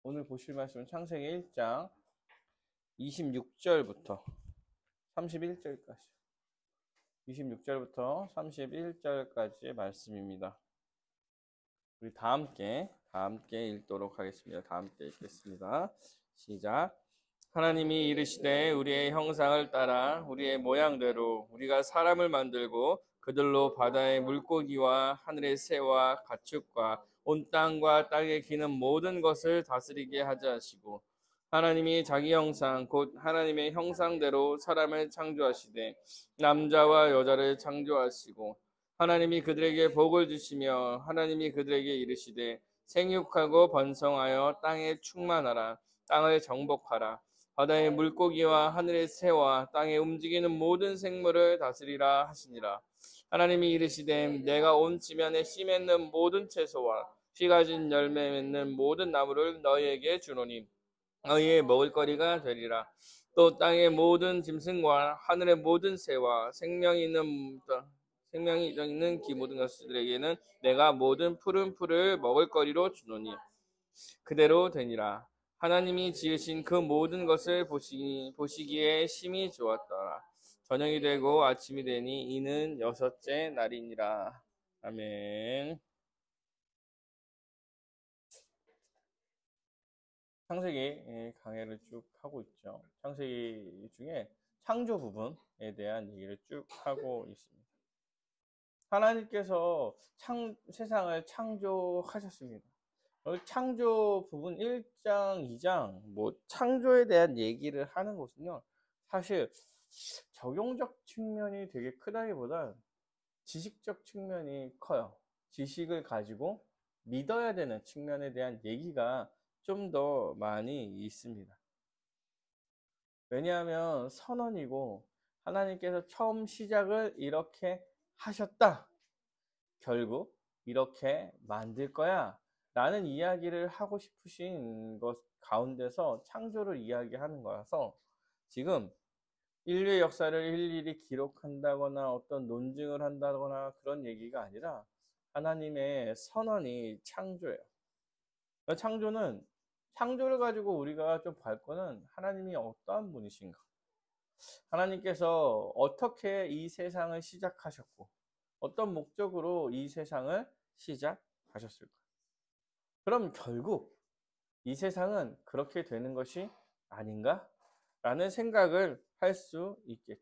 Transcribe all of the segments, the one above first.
오늘 보실 말씀은 창세기 1장 26절부터 31절까지 26절부터 31절까지의 말씀입니다. 우리 다 함께 읽도록 하겠습니다. 다 함께 읽겠습니다. 시작. 하나님이 이르시되 우리의 형상을 따라 우리의 모양대로 우리가 사람을 만들고 그들로 바다의 물고기와 하늘의 새와 가축과 온 땅과 땅에 기는 모든 것을 다스리게 하자 하시고, 하나님이 자기 형상 곧 하나님의 형상대로 사람을 창조하시되 남자와 여자를 창조하시고, 하나님이 그들에게 복을 주시며 하나님이 그들에게 이르시되 생육하고 번성하여 땅에 충만하라. 땅을 정복하라. 바다의 물고기와 하늘의 새와 땅에 움직이는 모든 생물을 다스리라 하시니라. 하나님이 이르시되 내가 온 지면에 씨 맺는 모든 채소와 씨 가진 열매 맺는 모든 나무를 너희에게 주노니 너희의 먹을거리가 되리라. 또 땅의 모든 짐승과 하늘의 모든 새와 생명이 있는 기 모든 것들에게는 내가 모든 푸른 풀을 먹을거리로 주노니 그대로 되니라. 하나님이 지으신 그 모든 것을 보시기에 심히 좋았더라. 저녁이 되고 아침이 되니 이는 여섯째 날이니라. 아멘. 창세기 강해를 쭉 하고 있죠. 창세기 중에 창조 부분에 대한 얘기를 쭉 하고 있습니다. 하나님께서 세상을 창조하셨습니다. 창조 부분 1장, 2장 창조에 대한 얘기를 하는 것은요, 사실 적용적 측면이 되게 크다기보다 지식적 측면이 커요. 지식을 가지고 믿어야 되는 측면에 대한 얘기가 좀 더 많이 있습니다. 왜냐하면 선언이고 하나님께서 처음 시작을 이렇게 하셨다. 결국 이렇게 만들 거야. 라는 이야기를 하고 싶으신 것 가운데서 창조를 이야기하는 거라서 지금 인류의 역사를 일일이 기록한다거나 어떤 논증을 한다거나 그런 얘기가 아니라 하나님의 선언이 창조예요. 창조를 가지고 우리가 좀 볼 거는 하나님이 어떠한 분이신가? 하나님께서 어떻게 이 세상을 시작하셨고 어떤 목적으로 이 세상을 시작하셨을까? 그럼 결국 이 세상은 그렇게 되는 것이 아닌가? 라는 생각을 할 수 있겠죠.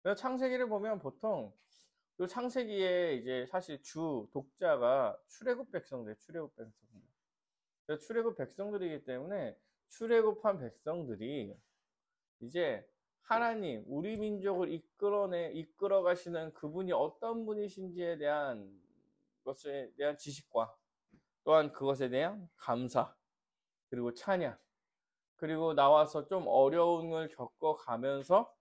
그래서 창세기를 보면 보통 그 창세기에 이제 사실 주 독자가 출애굽 백성들. 그래서 출애굽 백성들이기 때문에 출애굽한 백성들이 이제 하나님, 우리 민족을 이끌어 가시는 그분이 어떤 분이신지에 대한 것에 대한 지식과 또한 그것에 대한 감사, 그리고 찬양, 그리고 나와서 좀 어려움을 겪어가면서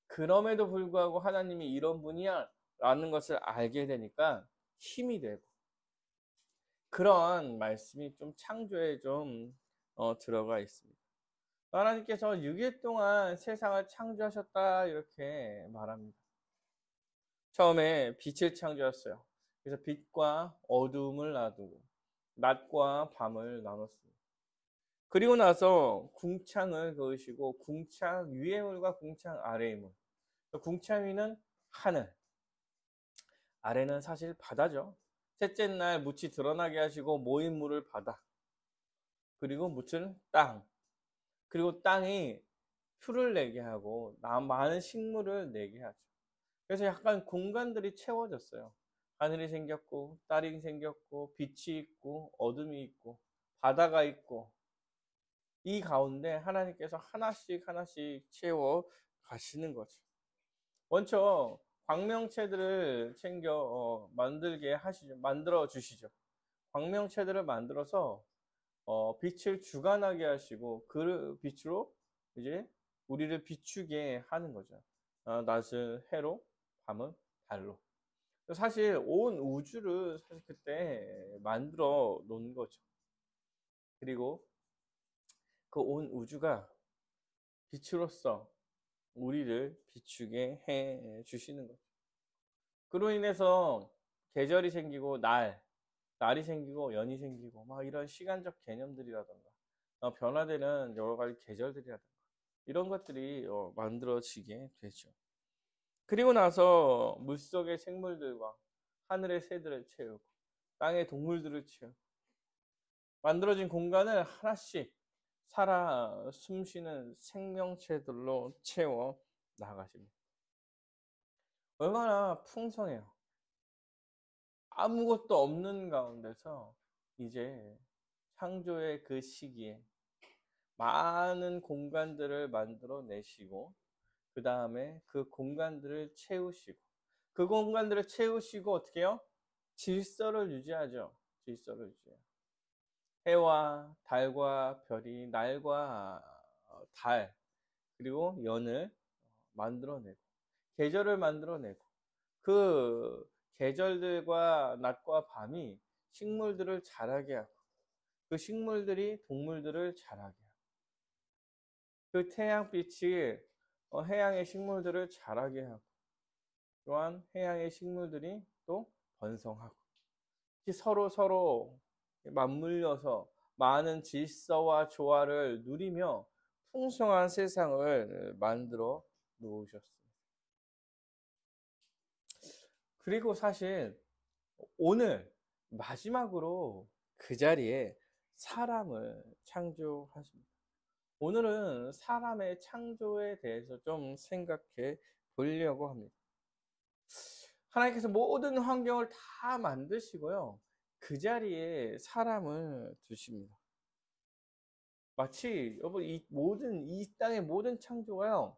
그럼에도 불구하고 하나님이 이런 분이야 라는 것을 알게 되니까 힘이 되고, 그런 말씀이 좀 창조에 좀 들어가 있습니다. 하나님께서 6일 동안 세상을 창조하셨다 이렇게 말합니다. 처음에 빛을 창조했어요. 그래서 빛과 어두움을 놔두고 낮과 밤을 나눴습니다. 그리고 나서 궁창을 그으시고 궁창 위의 물과 궁창 아래의 물. 궁창 위는 하늘, 아래는 사실 바다죠. 셋째 날 묻이 드러나게 하시고 모인 물을 바다, 그리고 묻은 땅, 그리고 땅이 풀을 내게 하고 많은 식물을 내게 하죠. 그래서 약간 공간들이 채워졌어요. 하늘이 생겼고 달이 생겼고 빛이 있고 어둠이 있고 바다가 있고, 이 가운데 하나님께서 하나씩 채워 가시는 거죠. 먼저 광명체들을 챙겨 만들어 주시죠. 광명체들을 만들어서 빛을 주관하게 하시고 그 빛으로 이제 우리를 비추게 하는 거죠. 낮은 해로, 밤은 달로. 사실 온 우주를 사실 그때 만들어 놓은 거죠. 그리고 그 온 우주가 빛으로서 우리를 비추게 해 주시는 거죠. 그로 인해서 계절이 생기고 날이 생기고 연이 생기고 막 이런 시간적 개념들이라던가 변화되는 여러 가지 계절들이라든가 이런 것들이 만들어지게 되죠. 그리고 나서 물속의 생물들과 하늘의 새들을 채우고 땅의 동물들을 채우고 만들어진 공간을 하나씩 살아 숨쉬는 생명체들로 채워 나가십니다. 얼마나 풍성해요. 아무것도 없는 가운데서 이제 창조의 그 시기에 많은 공간들을 만들어 내시고 그 다음에 그 공간들을 채우시고 그 공간들을 채우시고 어떻게 해요? 질서를 유지하죠. 질서를 유지해요. 해와 달과 별이 날과 달 그리고 연을 만들어내고 계절을 만들어내고 그 계절들과 낮과 밤이 식물들을 자라게 하고 그 식물들이 동물들을 자라게 하고 그 태양빛이 해양의 식물들을 자라게 하고 또한 해양의 식물들이 또 번성하고 서로 맞물려서 많은 질서와 조화를 누리며 풍성한 세상을 만들어 놓으셨습니다. 그리고 사실 오늘 마지막으로 그 자리에 사람을 창조하십니다. 오늘은 사람의 창조에 대해서 좀 생각해 보려고 합니다. 하나님께서 모든 환경을 다 만드시고요. 그 자리에 사람을 두십니다. 마치 여러분 이 땅의 모든 창조가요.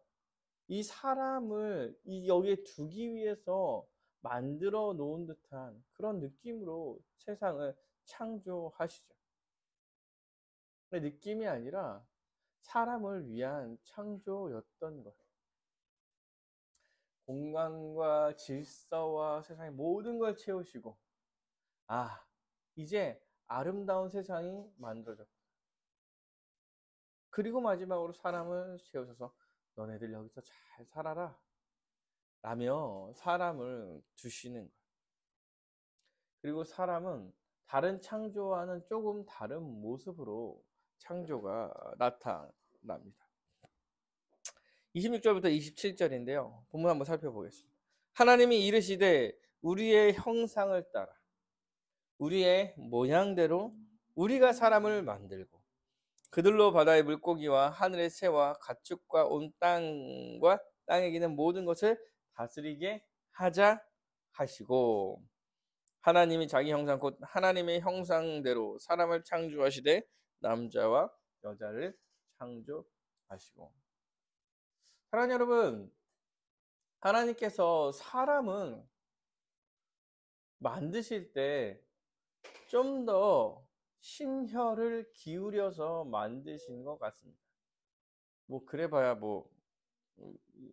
이 사람을 여기에 두기 위해서 만들어 놓은 듯한 그런 느낌으로 세상을 창조하시죠. 느낌이 아니라 사람을 위한 창조였던 것. 공간과 질서와 세상의 모든 걸 채우시고 이제 아름다운 세상이 만들어졌다. 그리고 마지막으로 사람을 채우셔서 너네들 여기서 잘 살아라 라며 사람을 두시는 거예요. 그리고 사람은 다른 창조와는 조금 다른 모습으로 창조가 나타납니다. 26절부터 27절인데요. 본문 한번 살펴보겠습니다. 하나님이 이르시되 우리의 형상을 따라 우리의 모양대로 우리가 사람을 만들고 그들로 바다의 물고기와 하늘의 새와 가축과 온 땅과 땅에 기는 모든 것을 다스리게 하자 하시고 하나님이 자기 형상 곧 하나님의 형상대로 사람을 창조하시되 남자와 여자를 창조하시고 사랑하는 여러분, 하나님께서 사람은 만드실 때 좀 더 심혈을 기울여서 만드신 것 같습니다. 뭐 그래봐야 뭐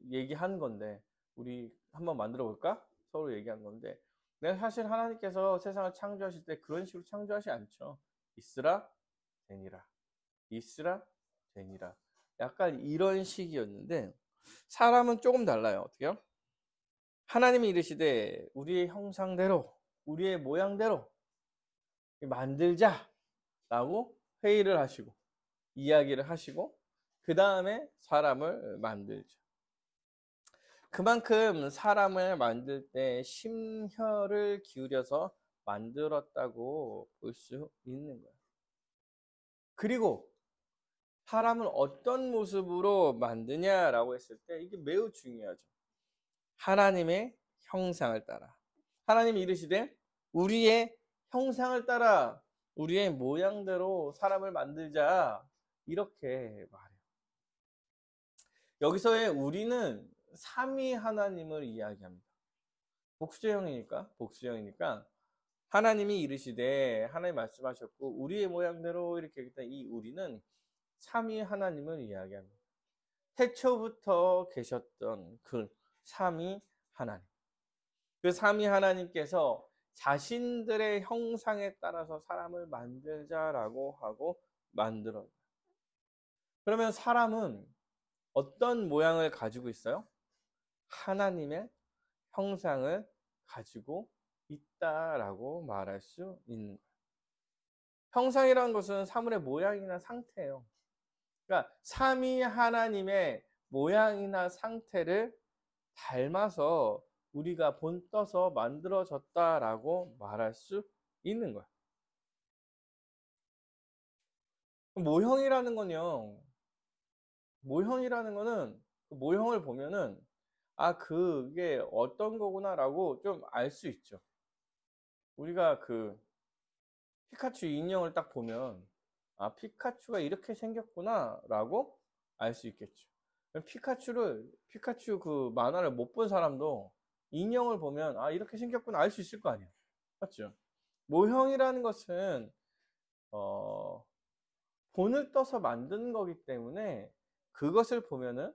얘기한 건데 우리 한번 만들어 볼까? 서로 얘기한 건데 내가 사실 하나님께서 세상을 창조하실 때 그런 식으로 창조하지 않죠. 있으라 되니라 있으라 되니라 약간 이런 식이었는데 사람은 조금 달라요. 어떻게요? 하나님이 이르시되 우리의 형상대로 우리의 모양대로 만들자 라고 회의를 하시고 이야기를 하시고 그 다음에 사람을 만들죠. 그만큼 사람을 만들 때 심혈을 기울여서 만들었다고 볼 수 있는 거예요. 그리고 사람을 어떤 모습으로 만드냐라고 했을 때 이게 매우 중요하죠. 하나님의 형상을 따라 하나님이 이르시되 우리의 형상을 따라 우리의 모양대로 사람을 만들자 이렇게 말해요. 여기서의 우리는 삼위 하나님을 이야기합니다. 복수형이니까 하나님이 이르시되 하나님 말씀하셨고 우리의 모양대로 이렇게 했다. 이 우리는 삼위 하나님을 이야기합니다. 태초부터 계셨던 그 삼위 하나님. 그 삼위 하나님께서 자신들의 형상에 따라서 사람을 만들자라고 하고 만들어요. 그러면 사람은 어떤 모양을 가지고 있어요? 하나님의 형상을 가지고 있다라고 말할 수 있는 거예요. 형상이라는 것은 사물의 모양이나 상태예요. 그러니까 삼위 하나님의 모양이나 상태를 닮아서 우리가 본떠서 만들어졌다라고 말할 수 있는 거야. 모형이라는 건요. 모형이라는 거는 그 모형을 보면은 아, 그게 어떤 거구나라고 좀 알 수 있죠. 우리가 그 피카츄 인형을 딱 보면 아, 피카츄가 이렇게 생겼구나라고 알 수 있겠죠. 피카츄 그 만화를 못 본 사람도 인형을 보면 아, 이렇게 생겼구나 알 수 있을 거 아니야. 맞죠? 모형이라는 것은 본을 떠서 만든 거기 때문에 그것을 보면은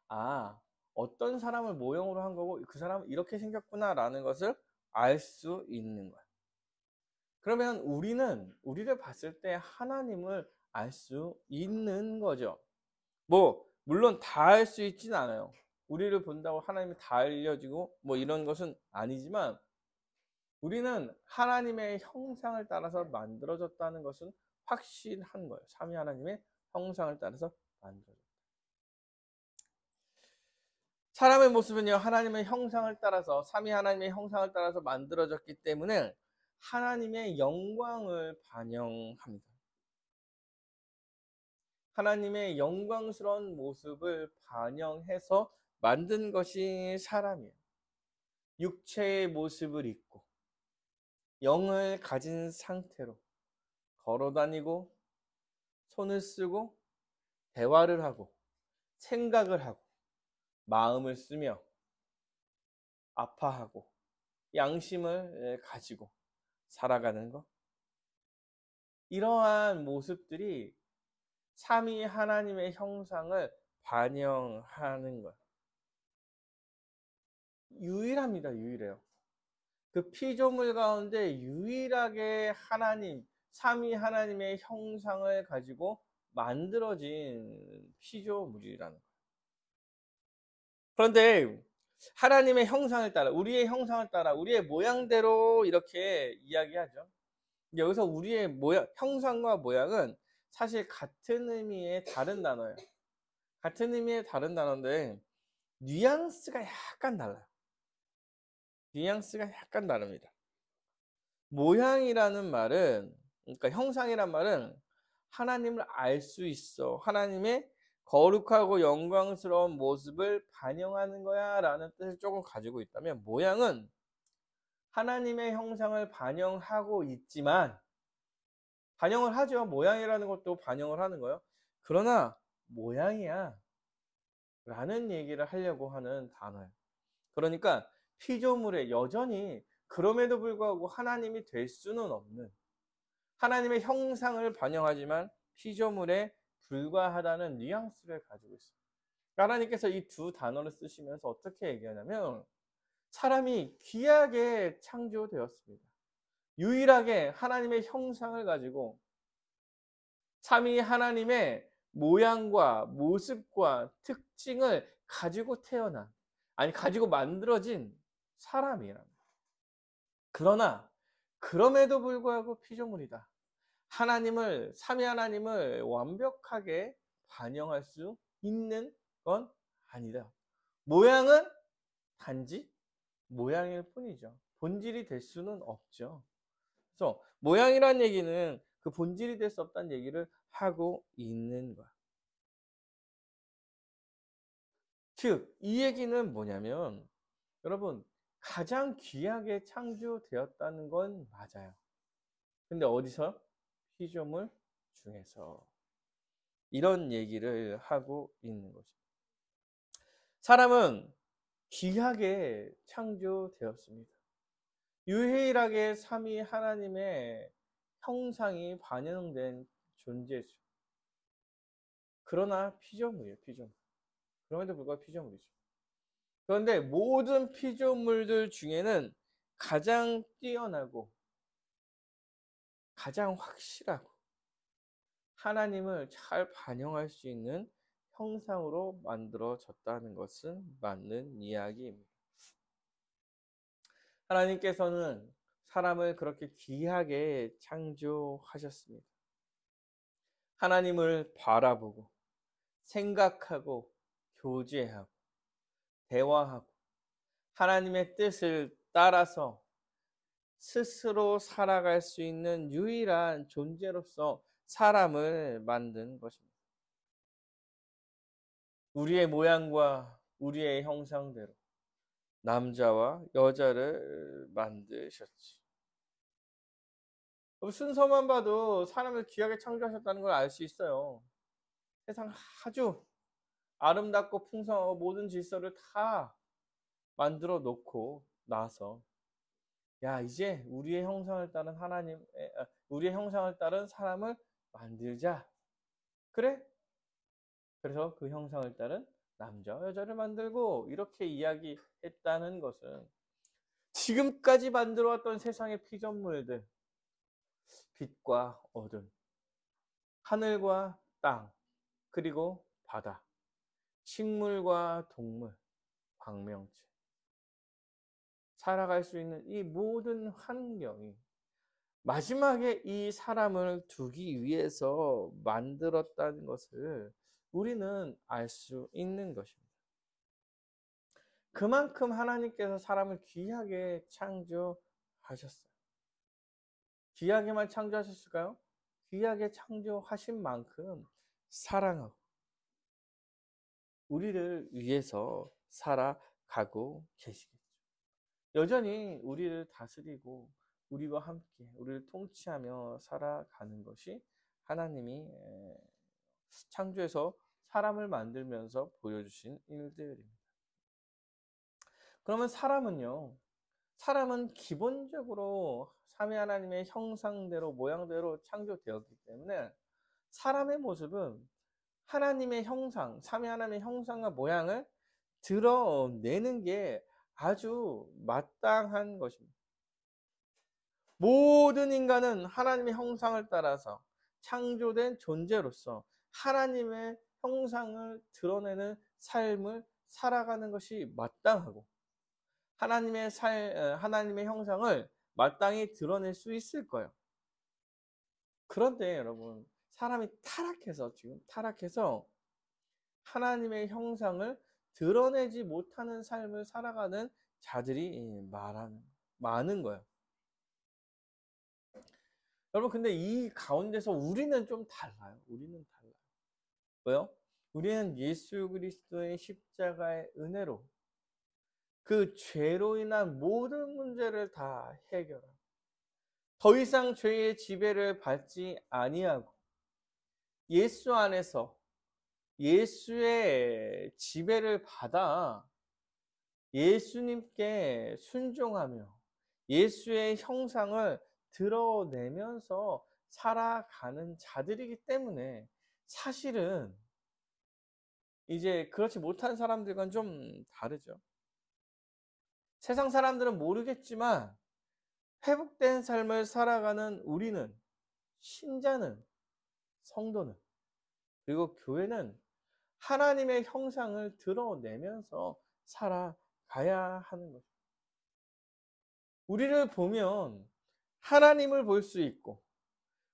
아, 어떤 사람을 모형으로 한 거고 그 사람은 이렇게 생겼구나라는 것을 알 수 있는 거야. 그러면 우리를 봤을 때 하나님을 알 수 있는 거죠. 뭐 물론 다 알 수 있진 않아요. 우리를 본다고 하나님이 다 알려지고 뭐 이런 것은 아니지만 우리는 하나님의 형상을 따라서 만들어졌다는 것은 확신한 거예요. 삼위 하나님의 형상을 따라서 만들어졌다. 사람의 모습은요, 하나님의 형상을 따라서, 삼위 하나님의 형상을 따라서 만들어졌기 때문에 하나님의 영광을 반영합니다. 하나님의 영광스러운 모습을 반영해서 만든 것이 사람이에요. 육체의 모습을 입고 영을 가진 상태로 걸어다니고 손을 쓰고 대화를 하고 생각을 하고 마음을 쓰며 아파하고 양심을 가지고 살아가는 것. 이러한 모습들이 삼위 하나님의 형상을 반영하는 것. 유일합니다. 유일해요. 그 피조물 가운데 유일하게 삼위 하나님의 형상을 가지고 만들어진 피조물이라는 거예요. 그런데 하나님의 형상을 따라, 우리의 형상을 따라, 우리의 모양대로 이렇게 이야기하죠. 여기서 우리의 형상과 모양은 사실 같은 의미의 다른 단어예요. 같은 의미의 다른 단어인데 뉘앙스가 약간 달라요. 뉘앙스가 약간 다릅니다. 모양이라는 말은, 그러니까 형상이란 말은 하나님을 알 수 있어. 하나님의 거룩하고 영광스러운 모습을 반영하는 거야 라는 뜻을 조금 가지고 있다면, 모양은 하나님의 형상을 반영하고 있지만, 반영을 하죠. 모양이라는 것도 반영을 하는 거예요. 그러나 모양이야 라는 얘기를 하려고 하는 단어예요. 그러니까 피조물에 여전히 그럼에도 불구하고 하나님이 될 수는 없는, 하나님의 형상을 반영하지만 피조물에 불과하다는 뉘앙스를 가지고 있어요. 하나님께서 이 두 단어를 쓰시면서 어떻게 얘기하냐면 사람이 귀하게 창조되었습니다. 유일하게 하나님의 형상을 가지고 삼위 하나님의 모양과 모습과 특징을 가지고 가지고 만들어진 사람이란. 그러나 그럼에도 불구하고 피조물이다. 삼위 하나님을 완벽하게 반영할 수 있는 건 아니다. 모양은 단지 모양일 뿐이죠. 본질이 될 수는 없죠. 그래서 모양이란 얘기는 그 본질이 될 수 없다는 얘기를 하고 있는 거야. 즉, 이 얘기는 뭐냐면 여러분, 가장 귀하게 창조되었다는 건 맞아요. 근데 어디서? 피조물 중에서. 이런 얘기를 하고 있는 거죠. 사람은 귀하게 창조되었습니다. 유일하게 삼위 하나님의 형상이 반영된 존재죠. 그러나 피조물이에요, 피조물. 그럼에도 불구하고 피조물이죠. 그런데 모든 피조물들 중에는 가장 뛰어나고 가장 확실하고 하나님을 잘 반영할 수 있는 형상으로 만들어졌다는 것은 맞는 이야기입니다. 하나님께서는 사람을 그렇게 귀하게 창조하셨습니다. 하나님을 바라보고 생각하고 교제하고 대화하고 하나님의 뜻을 따라서 스스로 살아갈 수 있는 유일한 존재로서 사람을 만든 것입니다. 우리의 모양과 우리의 형상대로 남자와 여자를 만드셨지. 순서만 봐도 사람을 귀하게 창조하셨다는 걸 알 수 있어요. 세상 아주 아름답고 풍성하고 모든 질서를 다 만들어 놓고 나서 야, 이제 우리의 형상을 따른 우리의 형상을 따른 사람을 만들자. 그래? 그래서 그 형상을 따른 남자와 여자를 만들고 이렇게 이야기했다는 것은 지금까지 만들어왔던 세상의 피조물들, 빛과 어둠, 하늘과 땅, 그리고 바다, 식물과 동물, 광명체, 살아갈 수 있는 이 모든 환경이 마지막에 이 사람을 두기 위해서 만들었다는 것을 우리는 알 수 있는 것입니다. 그만큼 하나님께서 사람을 귀하게 창조하셨어요. 귀하게만 창조하셨을까요? 귀하게 창조하신 만큼 사랑하고 우리를 위해서 살아가고 계시겠죠. 여전히 우리를 다스리고 우리와 함께 우리를 통치하며 살아가는 것이 하나님이 창조해서 사람을 만들면서 보여주신 일들입니다. 그러면 사람은 기본적으로 삼위 하나님의 형상대로 모양대로 창조되었기 때문에 사람의 모습은 하나님의 형상, 삼위 하나님의 형상과 모양을 드러내는 게 아주 마땅한 것입니다. 모든 인간은 하나님의 형상을 따라서 창조된 존재로서 하나님의 형상을 드러내는 삶을 살아가는 것이 마땅하고 하나님의 형상을 마땅히 드러낼 수 있을 거예요. 그런데 여러분, 사람이 지금 타락해서 하나님의 형상을 드러내지 못하는 삶을 살아가는 자들이 많은 거예요. 여러분, 근데 이 가운데서 우리는 좀 달라요. 왜요? 우리는 예수 그리스도의 십자가의 은혜로 그 죄로 인한 모든 문제를 다 해결하고 더 이상 죄의 지배를 받지 아니하고 예수 안에서 예수의 지배를 받아 예수님께 순종하며 예수의 형상을 드러내면서 살아가는 자들이기 때문에 사실은 이제 그렇지 못한 사람들과는 좀 다르죠. 세상 사람들은 모르겠지만 회복된 삶을 살아가는 우리는, 신자는, 성도는, 그리고 교회는 하나님의 형상을 드러내면서 살아가야 하는 거죠. 우리를 보면 하나님을 볼 수 있고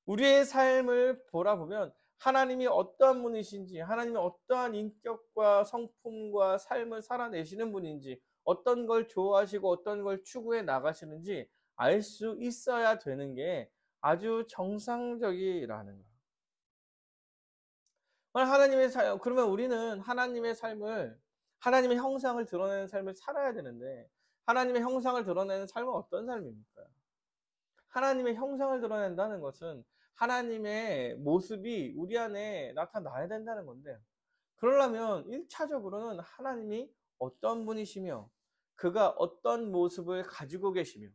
우리의 삶을 돌아보면 하나님이 어떠한 분이신지, 하나님이 어떠한 인격과 성품과 삶을 살아내시는 분인지, 어떤 걸 좋아하시고 어떤 걸 추구해 나가시는지 알 수 있어야 되는 게 아주 정상적이라는 거예요. 그러면 우리는 하나님의 형상을 드러내는 삶을 살아야 되는데, 하나님의 형상을 드러내는 삶은 어떤 삶입니까? 하나님의 형상을 드러낸다는 것은 하나님의 모습이 우리 안에 나타나야 된다는 건데, 그러려면 1차적으로는 하나님이 어떤 분이시며 그가 어떤 모습을 가지고 계시며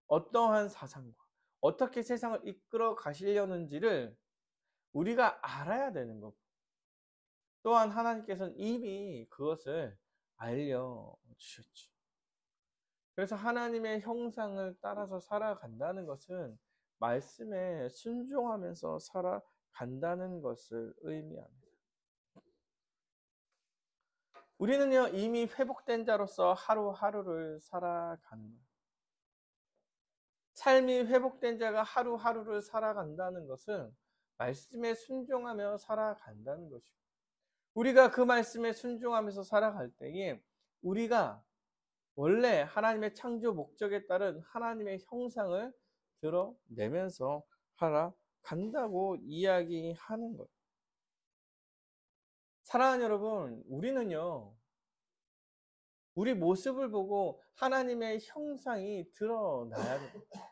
어떠한 사상과 어떻게 세상을 이끌어 가시려는지를 우리가 알아야 되는 거고, 또한 하나님께서는 이미 그것을 알려주셨죠. 그래서 하나님의 형상을 따라서 살아간다는 것은 말씀에 순종하면서 살아간다는 것을 의미합니다. 우리는요, 이미 회복된 자로서 하루하루를 살아가는 거예요. 삶이 회복된 자가 하루하루를 살아간다는 것은 말씀에 순종하며 살아간다는 것이고, 우리가 그 말씀에 순종하면서 살아갈 때에 우리가 원래 하나님의 창조 목적에 따른 하나님의 형상을 드러내면서 살아간다고 이야기하는 거예요. 사랑하는 여러분, 우리는요, 우리 모습을 보고 하나님의 형상이 드러나야 됩니다.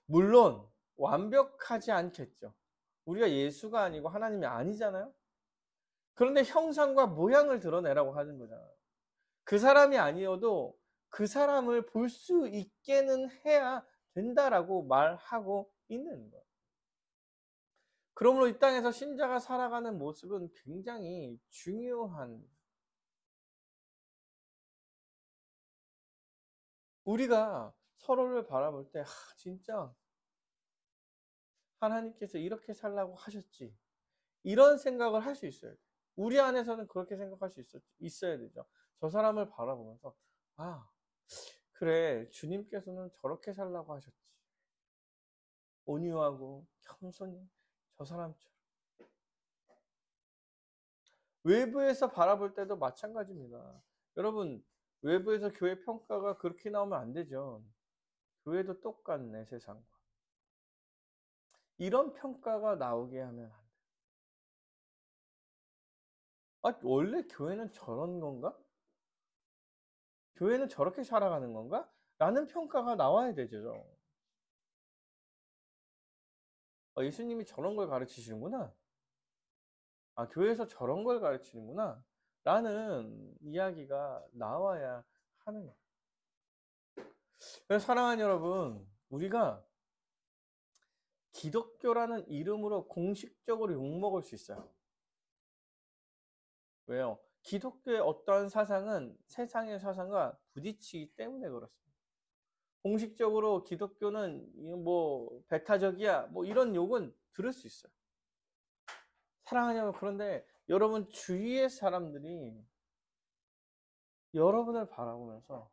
물론 완벽하지 않겠죠. 우리가 예수가 아니고 하나님이 아니잖아요. 그런데 형상과 모양을 드러내라고 하는 거잖아요. 그 사람이 아니어도 그 사람을 볼 수 있게는 해야 된다라고 말하고 있는 거예요. 그러므로 이 땅에서 신자가 살아가는 모습은 굉장히 중요한, 우리가 서로를 바라볼 때 진짜 하나님께서 이렇게 살라고 하셨지, 이런 생각을 할 수 있어요. 우리 안에서는 그렇게 생각할 수 있어야 되죠. 저 사람을 바라보면서 그래, 주님께서는 저렇게 살라고 하셨지. 온유하고 겸손히 저 사람처럼. 외부에서 바라볼 때도 마찬가지입니다. 여러분, 외부에서 교회 평가가 그렇게 나오면 안 되죠. 교회도 똑같네, 세상과. 이런 평가가 나오게 하면 안 돼요. 원래 교회는 저런 건가? 교회는 저렇게 살아가는 건가? 라는 평가가 나와야 되죠. 예수님이 저런 걸 가르치시는구나. 교회에서 저런 걸 가르치는구나. 라는 이야기가 나와야 하는 거예요. 그래서 사랑하는 여러분, 우리가 기독교라는 이름으로 공식적으로 욕먹을 수 있어요. 왜요? 기독교의 어떠한 사상은 세상의 사상과 부딪히기 때문에 그렇습니다. 공식적으로 기독교는 뭐 배타적이야, 뭐 이런 욕은 들을 수 있어요. 사랑하는 여러분, 그런데 여러분 주위의 사람들이 여러분을 바라보면서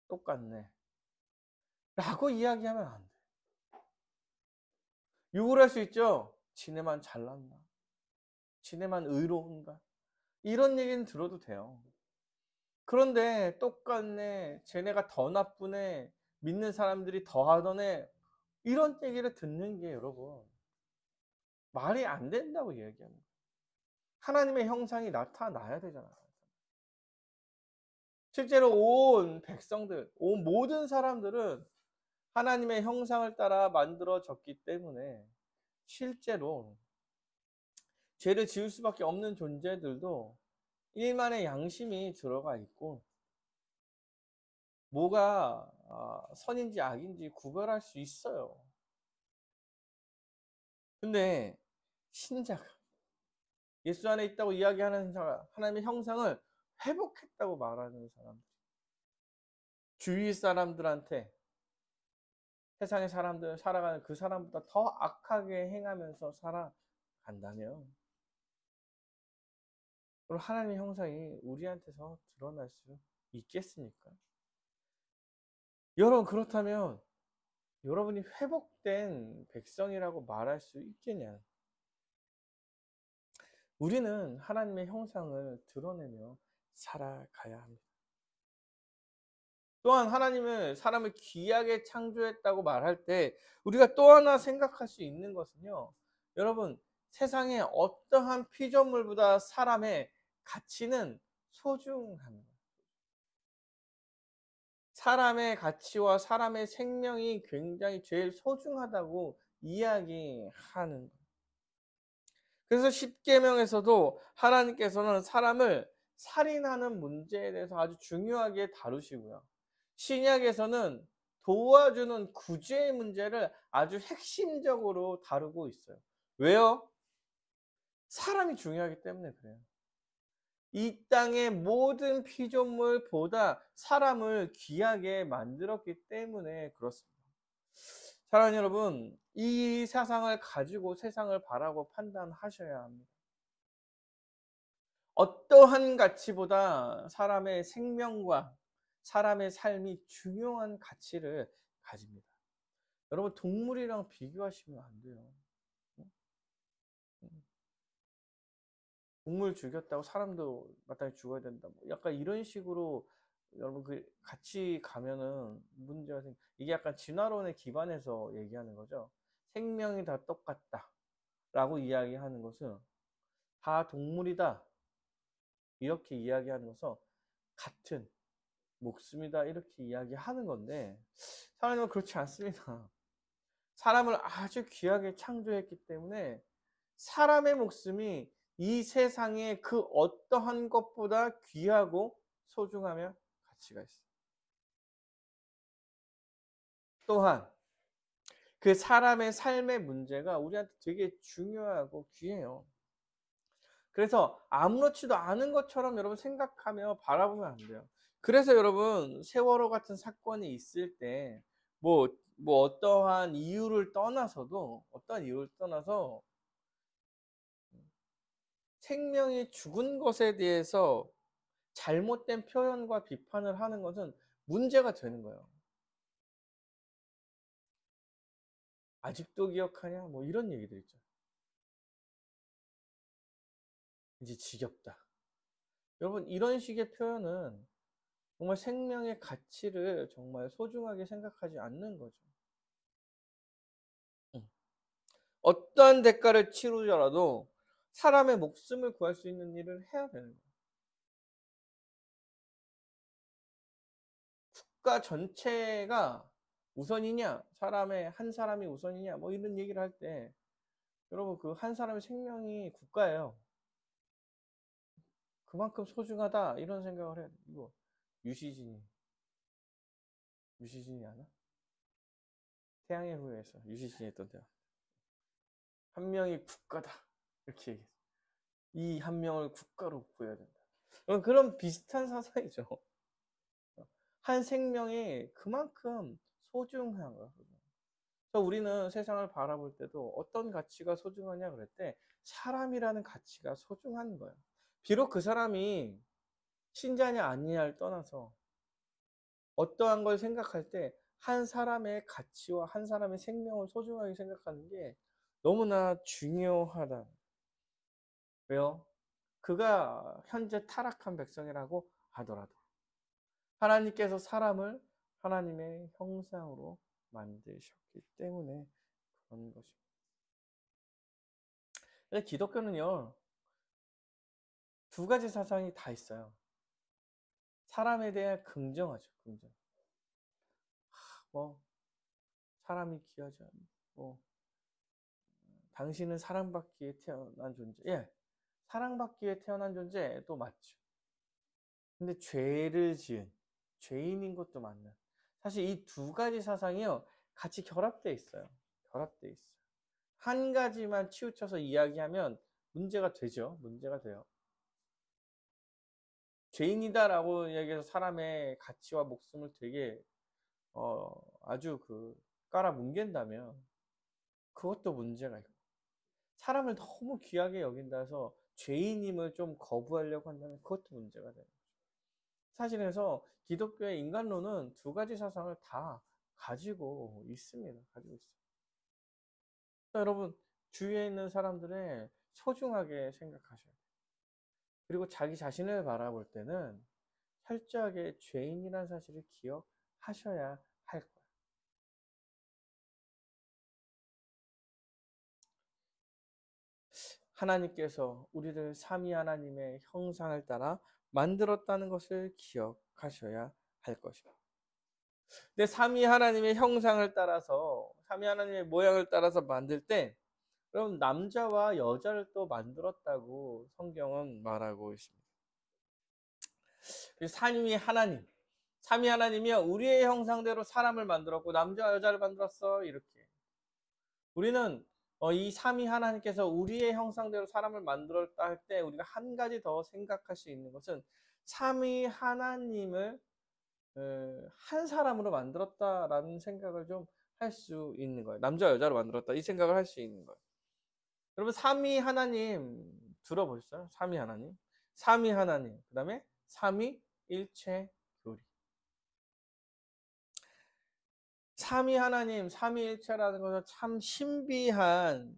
똑같네 라고 이야기하면 안 돼. 욕을 할 수 있죠. 지네만 잘났나, 지네만 의로운가, 이런 얘기는 들어도 돼요. 그런데 똑같네, 쟤네가 더 나쁘네, 믿는 사람들이 더 하더네, 이런 얘기를 듣는 게 여러분 말이 안 된다고 얘기합니다. 하나님의 형상이 나타나야 되잖아요. 실제로 온 백성들, 온 모든 사람들은 하나님의 형상을 따라 만들어졌기 때문에 실제로 죄를 지을 수밖에 없는 존재들도 일만의 양심이 들어가 있고, 뭐가 선인지 악인지 구별할 수 있어요. 근데 신자가, 예수 안에 있다고 이야기하는 자가 하나님의 형상을 회복했다고 말하는 사람, 주위 사람들한테 세상의 사람들 살아가는 그 사람보다 더 악하게 행하면서 살아간다면, 그럼 하나님의 형상이 우리한테서 드러날 수 있겠습니까? 여러분, 그렇다면 여러분이 회복된 백성이라고 말할 수 있겠냐? 우리는 하나님의 형상을 드러내며 살아가야 합니다. 또한 하나님은 사람을 귀하게 창조했다고 말할 때 우리가 또 하나 생각할 수 있는 것은요, 여러분, 세상의 어떠한 피조물보다 사람의 가치는 소중합니다. 사람의 가치와 사람의 생명이 굉장히 제일 소중하다고 이야기하는 거예요. 그래서 십계명에서도 하나님께서는 사람을 살인하는 문제에 대해서 아주 중요하게 다루시고요. 신약에서는 도와주는 구제의 문제를 아주 핵심적으로 다루고 있어요. 왜요? 사람이 중요하기 때문에 그래요. 이 땅의 모든 피조물보다 사람을 귀하게 만들었기 때문에 그렇습니다. 사랑하는 여러분, 이 사상을 가지고 세상을 바라고 판단하셔야 합니다. 어떠한 가치보다 사람의 생명과 사람의 삶이 중요한 가치를 가집니다. 여러분, 동물이랑 비교하시면 안 돼요. 동물 죽였다고 사람도 마땅히 죽어야 된다. 뭐 약간 이런 식으로 여러분 그 같이 가면은 문제가 생. 이게 약간 진화론에 기반해서 얘기하는 거죠. 생명이 다 똑같다라고 이야기하는 것은 다 동물이다 이렇게 이야기하는 것은 같은 목숨이다 이렇게 이야기하는 건데 사람은 그렇지 않습니다. 사람을 아주 귀하게 창조했기 때문에 사람의 목숨이 이 세상의 그 어떠한 것보다 귀하고 소중하며 가치가 있어요. 또한 그 사람의 삶의 문제가 우리한테 되게 중요하고 귀해요. 그래서 아무렇지도 않은 것처럼 여러분 생각하며 바라보면 안 돼요. 그래서 여러분 세월호 같은 사건이 있을 때 어떠한 이유를 떠나서도 어떠한 이유를 떠나서 생명이 죽은 것에 대해서 잘못된 표현과 비판을 하는 것은 문제가 되는 거예요. 아직도 기억하냐? 뭐 이런 얘기들 있죠. 이제 지겹다. 여러분 이런 식의 표현은 정말 생명의 가치를 정말 소중하게 생각하지 않는 거죠. 어떠한 대가를 치르더라도 사람의 목숨을 구할 수 있는 일을 해야 되는 거예요. 국가 전체가 우선이냐, 한 사람이 우선이냐, 뭐 이런 얘기를 할 때 여러분 그 한 사람의 생명이 국가예요. 그만큼 소중하다 이런 생각을 해요. 이거 유시진이 아나? 태양의 후예에서 유시진이 했던 대화. 한 명이 국가다 이렇게 얘기했어요. 이 한 명을 국가로 구해야 된다. 그런 비슷한 사상이죠. 한 생명이 그만큼 소중한 거야. 그래서 우리는 세상을 바라볼 때도 어떤 가치가 소중하냐 그럴 때 사람이라는 가치가 소중한 거예요. 비록 그 사람이 신자냐 아니냐를 떠나서 어떠한 걸 생각할 때 한 사람의 가치와 한 사람의 생명을 소중하게 생각하는 게 너무나 중요하다. 왜요? 그가 현재 타락한 백성이라고 하더라도 하나님께서 사람을 하나님의 형상으로 만드셨기 때문에 그런 것입니다. 근데 기독교는요, 두 가지 사상이 다 있어요. 사람에 대해 긍정하죠, 긍정. 뭐, 사람이 귀하지 않고, 뭐, 당신은 사랑받기 위해 태어난 존재. 예, 사랑받기 위해 태어난 존재도 맞죠. 근데 죄를 지은, 죄인인 것도 맞는. 사실 이 두 가지 사상이요, 같이 결합되어 있어요. 결합되어 있어요. 한 가지만 치우쳐서 이야기하면 문제가 되죠. 문제가 돼요. 죄인이다라고 이야기해서 사람의 가치와 목숨을 되게 아주 깔아뭉갠다면 그것도 문제가 있고 사람을 너무 귀하게 여긴다 해서 죄인임을 좀 거부하려고 한다면 그것도 문제가 돼요. 사실에서 기독교의 인간론은 두 가지 사상을 다 가지고 있습니다. 가지고 있어요. 여러분 주위에 있는 사람들의 소중하게 생각하셔야 돼요. 그리고 자기 자신을 바라볼 때는 철저하게 죄인이라는 사실을 기억하셔야 할 거예요. 하나님께서 우리를 삼위 하나님의 형상을 따라 만들었다는 것을 기억하셔야 할 것입니다. 근데 삼위 하나님의 형상을 따라서 삼위 하나님의 모양을 따라서 만들 때 그럼 남자와 여자를 또 만들었다고 성경은 말하고 있습니다. 삼위 하나님이요 우리의 형상대로 사람을 만들었고 남자와 여자를 만들었어 이렇게. 우리는 이 삼위 하나님께서 우리의 형상대로 사람을 만들었다 할 때 우리가 한 가지 더 생각할 수 있는 것은 삼위 하나님을 한 사람으로 만들었다라는 생각을 좀 할 수 있는 거예요. 남자 여자로 만들었다 이 생각을 할 수 있는 거예요. 여러분 삼위 하나님 들어보셨어요? 삼위 하나님, 삼위 하나님, 그 다음에 삼위 일체 교리. 삼위 하나님, 삼위일체라는 것은 참 신비한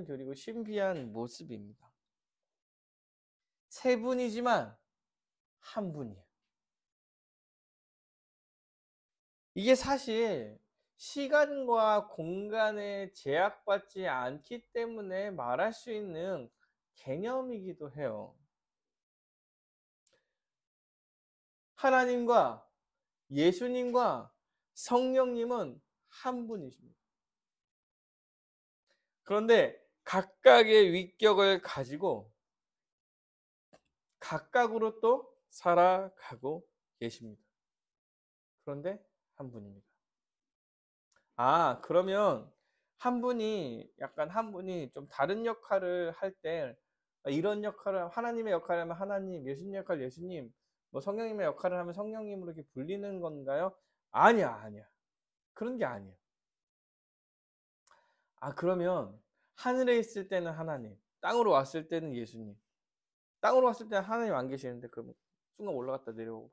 교리고 신비한 모습입니다. 세 분이지만 한 분이에요. 이게 사실 시간과 공간에 제약받지 않기 때문에 말할 수 있는 개념이기도 해요. 하나님과 예수님과 성령님은 한 분이십니다. 그런데 각각의 위격을 가지고 각각으로 또 살아가고 계십니다. 그런데 한 분입니다. 그러면 한 분이 좀 다른 역할을 할 때, 이런 역할을, 하나님의 역할을 하면 하나님, 예수님 역할 예수님, 뭐 성령님의 역할을 하면 성령님으로 이렇게 불리는 건가요? 아니야. 그런 게 아니에요. 그러면 하늘에 있을 때는 하나님, 땅으로 왔을 때는 예수님. 땅으로 왔을 때는 하나님 안 계시는데, 그러면 순간 올라갔다 내려오고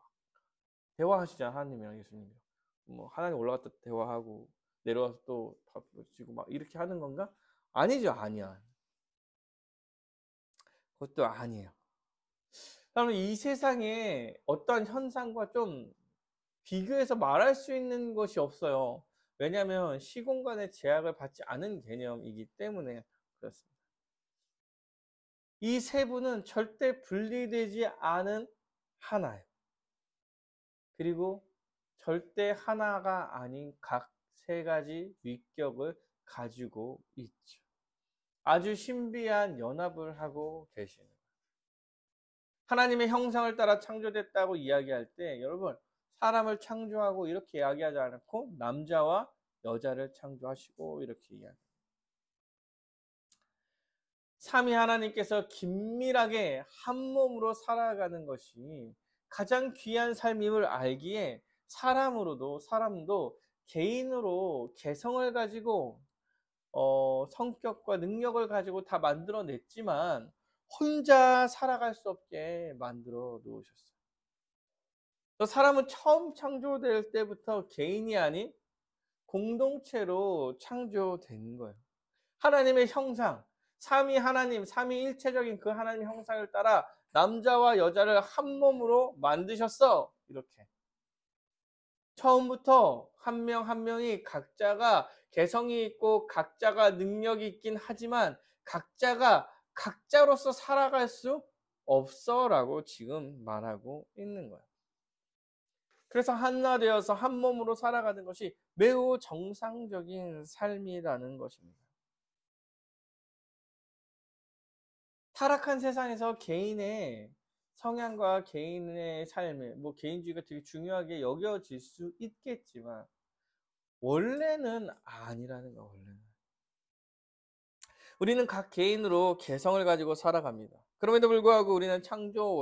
대화하시잖아, 하나님이랑 예수님이랑. 뭐 하나님 올라갔다 대화하고 내려와서 또 밥 지고 막 이렇게 하는 건가? 아니죠. 아니야. 그것도 아니에요. 그러면 이 세상에 어떠한 현상과 좀 비교해서 말할 수 있는 것이 없어요. 왜냐하면 시공간의 제약을 받지 않은 개념이기 때문에 그렇습니다. 이 세 분은 절대 분리되지 않은 하나예요. 그리고 절대 하나가 아닌 각 세 가지 위격을 가지고 있죠. 아주 신비한 연합을 하고 계시는 거예요. 하나님의 형상을 따라 창조됐다고 이야기할 때 여러분 사람을 창조하고 이렇게 이야기하지 않고 남자와 여자를 창조하시고 이렇게 이야기합니다. 삼위 하나님께서 긴밀하게 한 몸으로 살아가는 것이 가장 귀한 삶임을 알기에 사람도 개인으로 개성을 가지고 성격과 능력을 가지고 다 만들어냈지만 혼자 살아갈 수 없게 만들어 놓으셨어요. 사람은 처음 창조될 때부터 개인이 아닌 공동체로 창조된 거예요. 하나님의 형상, 삼위 하나님, 삼위일체적인 그 하나님의 형상을 따라 남자와 여자를 한 몸으로 만드셨어. 이렇게. 처음부터 한 명 한 명이 각자가 개성이 있고 각자가 능력이 있긴 하지만 각자가 각자로서 살아갈 수 없어라고 지금 말하고 있는 거예요. 그래서 하나 되어서 한 몸으로 살아가는 것이 매우 정상적인 삶이라는 것입니다. 타락한 세상에서 개인의 성향과 개인의 삶에 뭐 개인주의가 되게 중요하게 여겨질 수 있겠지만 원래는 아니라는 거. 원래는 우리는 각 개인으로 개성을 가지고 살아갑니다. 그럼에도 불구하고 우리는 창조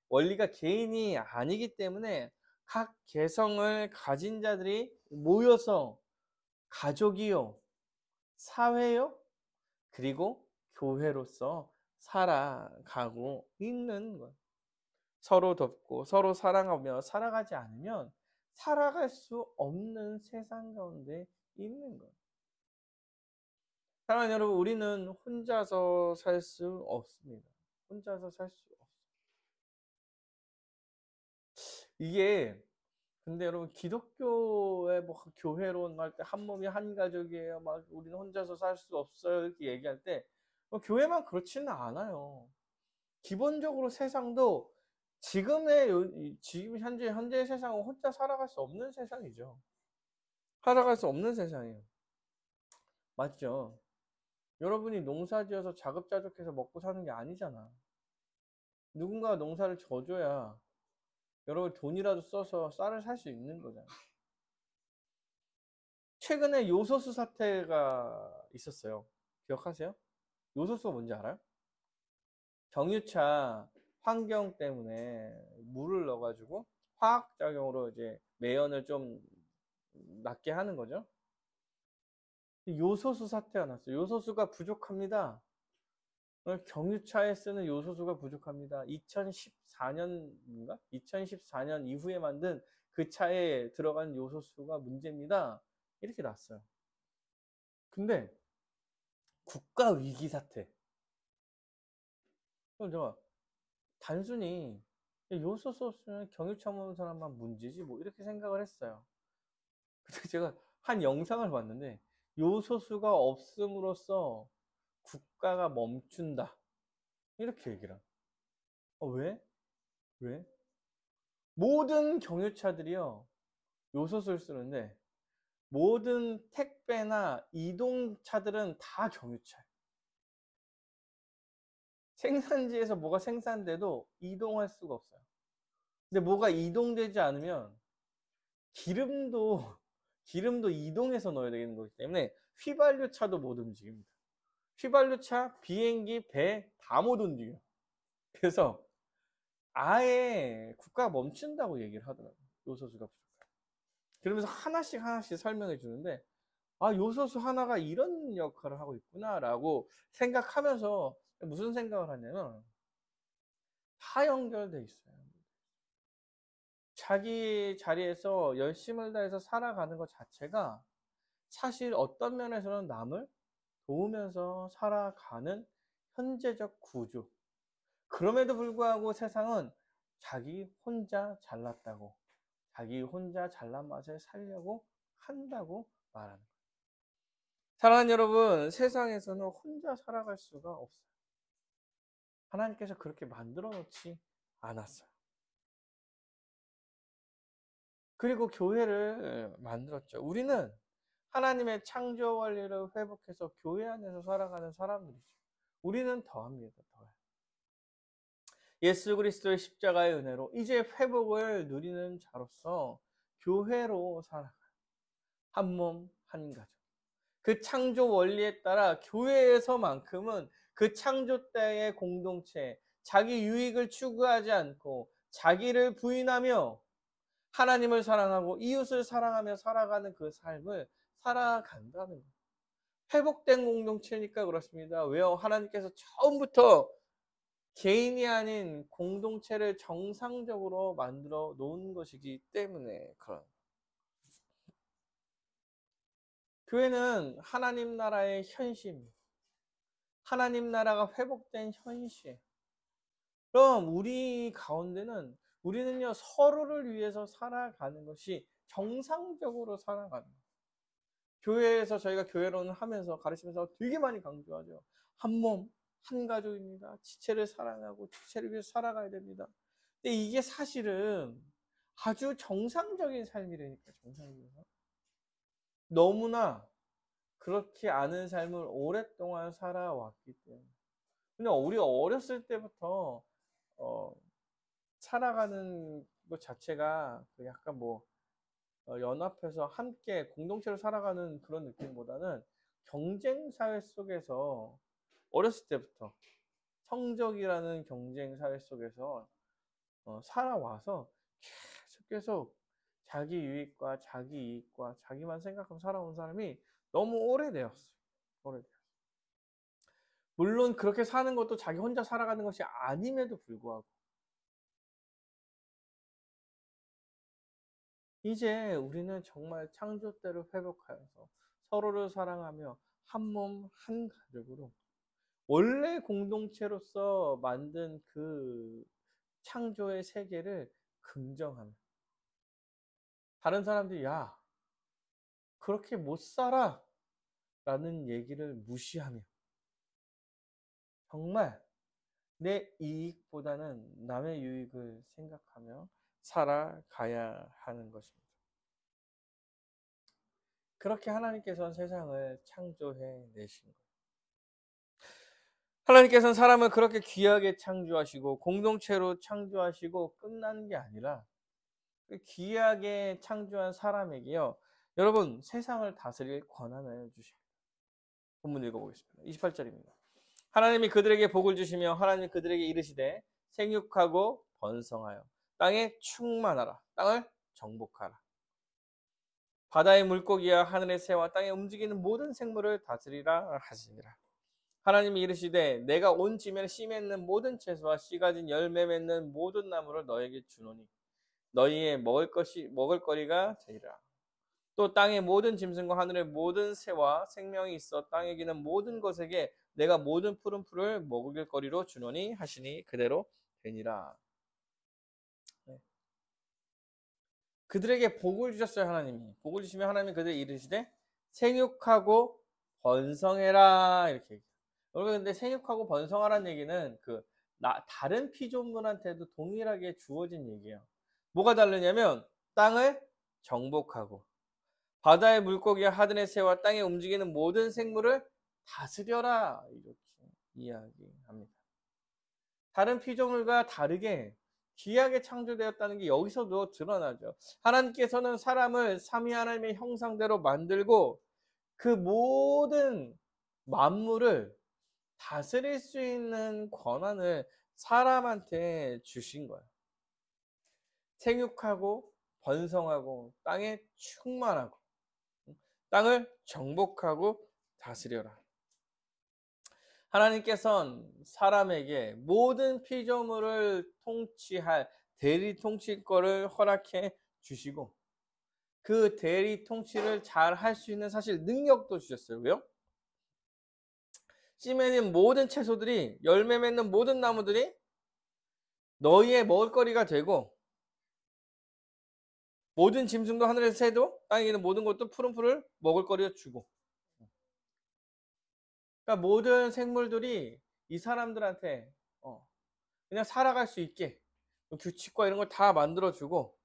원리가 개인이 아니기 때문에 각 개성을 가진 자들이 모여서 가족이요, 사회요, 그리고 교회로서 살아가고 있는 거예요. 서로 돕고 서로 사랑하며 살아가지 않으면 살아갈 수 없는 세상 가운데 있는 거예요. 사랑하는 여러분, 우리는 혼자서 살 수 없습니다. 혼자서 살 수 없어요. 이게 근데 여러분 기독교의 뭐 교회론 할 때 한 몸이 한 가족이에요. 막 우리는 혼자서 살 수 없어요. 이렇게 얘기할 때 교회만 그렇지는 않아요. 기본적으로 세상도 지금 현재의 세상은 혼자 살아갈 수 없는 세상이죠. 살아갈 수 없는 세상이에요. 맞죠? 여러분이 농사지어서 자급자족해서 먹고 사는 게 아니잖아. 누군가 농사를 져줘야 여러분 돈이라도 써서 쌀을 살 수 있는 거잖아. 최근에 요소수 사태가 있었어요. 기억하세요? 요소수가 뭔지 알아요? 경유차 환경 때문에 물을 넣어가지고 화학작용으로 이제 매연을 좀 낮게 하는 거죠. 요소수 사태가 났어요. 요소수가 부족합니다. 경유차에 쓰는 요소수가 부족합니다. 2014년인가? 2014년 이후에 만든 그 차에 들어간 요소수가 문제입니다. 이렇게 났어요. 근데 국가 위기 사태. 그럼 제가 단순히 요소수 없으면 경유차 모는 사람만 문제지 뭐 이렇게 생각을 했어요. 근데 제가 한 영상을 봤는데 요소수가 없음으로써 국가가 멈춘다. 이렇게 얘기를. 왜? 왜? 모든 경유차들이요. 요소수를 쓰는데 모든 택배나 이동차들은 다 경유차예요. 생산지에서 뭐가 생산돼도 이동할 수가 없어요. 근데 뭐가 이동되지 않으면 기름도 이동해서 넣어야 되는 거기 때문에 휘발유차도 못 움직입니다. 휘발유차, 비행기, 배 다 못 움직여요. 그래서 아예 국가가 멈춘다고 얘기를 하더라고요. 요소수가 부족하다. 그러면서 하나씩 설명해 주는데 요소수 하나가 이런 역할을 하고 있구나라고 생각하면서 무슨 생각을 하냐면 다 연결돼 있어요. 자기 자리에서 열심을 다해서 살아가는 것 자체가 사실 어떤 면에서는 남을 도우면서 살아가는 현재적 구조. 그럼에도 불구하고 세상은 자기 혼자 잘났다고, 자기 혼자 잘난 맛을 살려고 한다고 말하는 거예요. 사랑하는 여러분, 세상에서는 혼자 살아갈 수가 없어요. 하나님께서 그렇게 만들어 놓지 않았어요. 그리고 교회를 만들었죠. 우리는 하나님의 창조 원리를 회복해서 교회 안에서 살아가는 사람들이죠. 우리는 더합니다. 더해요. 예수 그리스도의 십자가의 은혜로 이제 회복을 누리는 자로서 교회로 살아가요. 한 몸, 한 가족. 그 창조 원리에 따라 교회에서만큼은 그 창조 때의 공동체, 자기 유익을 추구하지 않고 자기를 부인하며 하나님을 사랑하고 이웃을 사랑하며 살아가는 그 삶을 살아간다는 거예요. 회복된 공동체니까 그렇습니다. 왜요? 하나님께서 처음부터 개인이 아닌 공동체를 정상적으로 만들어 놓은 것이기 때문에 그런. 교회는 하나님 나라의 현실, 하나님 나라가 회복된 현실. 그럼 우리 가운데는 우리는요 서로를 위해서 살아가는 것이 정상적으로 살아가는 거예요. 교회에서 저희가 교회론을 하면서 가르치면서 되게 많이 강조하죠. 한 몸, 한 가족입니다. 지체를 사랑하고 지체를 위해서 살아가야 됩니다. 근데 이게 사실은 아주 정상적인 삶이라니까, 정상적인 삶. 너무나 그렇게 않은 삶을 오랫동안 살아왔기 때문에. 근데 우리 어렸을 때부터 어, 살아가는 것 자체가 약간 연합해서 함께 공동체로 살아가는 그런 느낌보다는 경쟁 사회 속에서 어렸을 때부터 성적이라는 경쟁 사회 속에서 살아와서 계속 자기 유익과 자기 이익과 자기만 생각하고 살아온 사람이 너무 오래되었어요. 오래되었어요. 물론 그렇게 사는 것도 자기 혼자 살아가는 것이 아님에도 불구하고 이제 우리는 정말 창조 때를 회복하여서 서로를 사랑하며 한 몸, 한 가족으로 원래 공동체로서 만든 그 창조의 세계를 긍정하며 다른 사람들이 야, 그렇게 못 살아 라는 얘기를 무시하며 정말 내 이익보다는 남의 유익을 생각하며 살아가야 하는 것입니다. 그렇게 하나님께서는 세상을 창조해 내신 거예요. 하나님께서는 사람을 그렇게 귀하게 창조하시고 공동체로 창조하시고 끝나는 게 아니라 그 귀하게 창조한 사람에게요, 여러분 세상을 다스릴 권한을 주십니다. 본문 읽어보겠습니다. 28절입니다. 하나님이 그들에게 복을 주시며 하나님이 그들에게 이르시되 생육하고 번성하여 땅에 충만하라. 땅을 정복하라. 바다의 물고기와 하늘의 새와 땅에 움직이는 모든 생물을 다스리라 하시니라. 하나님이 이르시되 내가 온 지면에 씨 맺는 모든 채소와 씨 가진 열매 맺는 모든 나무를 너에게 주노니 너희의 먹을 거리가 되리라. 또 땅의 모든 짐승과 하늘의 모든 새와 생명이 있어 땅에 기는 모든 것에게 내가 모든 푸른 풀을 먹을 거리로 주노니 하시니 그대로 되니라. 네. 그들에게 복을 주셨어요. 하나님이 복을 주시면 하나님이 그들에게 이르시되 생육하고 번성해라 이렇게 얘기해요. 여러분 근데 생육하고 번성하라는 얘기는 다른 피조물한테도 동일하게 주어진 얘기예요. 뭐가 다르냐면 땅을 정복하고 바다의 물고기와 하늘의 새와 땅에 움직이는 모든 생물을 다스려라 이렇게 이야기합니다. 다른 피조물과 다르게 귀하게 창조되었다는 게 여기서도 드러나죠. 하나님께서는 사람을 삼위 하나님의 형상대로 만들고 그 모든 만물을 다스릴 수 있는 권한을 사람한테 주신 거예요. 생육하고 번성하고 땅에 충만하고 땅을 정복하고 다스려라. 하나님께서는 사람에게 모든 피조물을 통치할 대리 통치권을 허락해 주시고 그 대리 통치를 잘 할 수 있는 사실 능력도 주셨어요. 왜요? 씨 맺는 모든 채소들이 열매 맺는 모든 나무들이 너희의 먹을거리가 되고 모든 짐승도 하늘의 새도 땅에 있는 모든 것도 푸른 풀을 먹을거리로 주고 그러니까 모든 생물들이 이 사람들한테 그냥 살아갈 수 있게 규칙과 이런 걸 다 만들어주고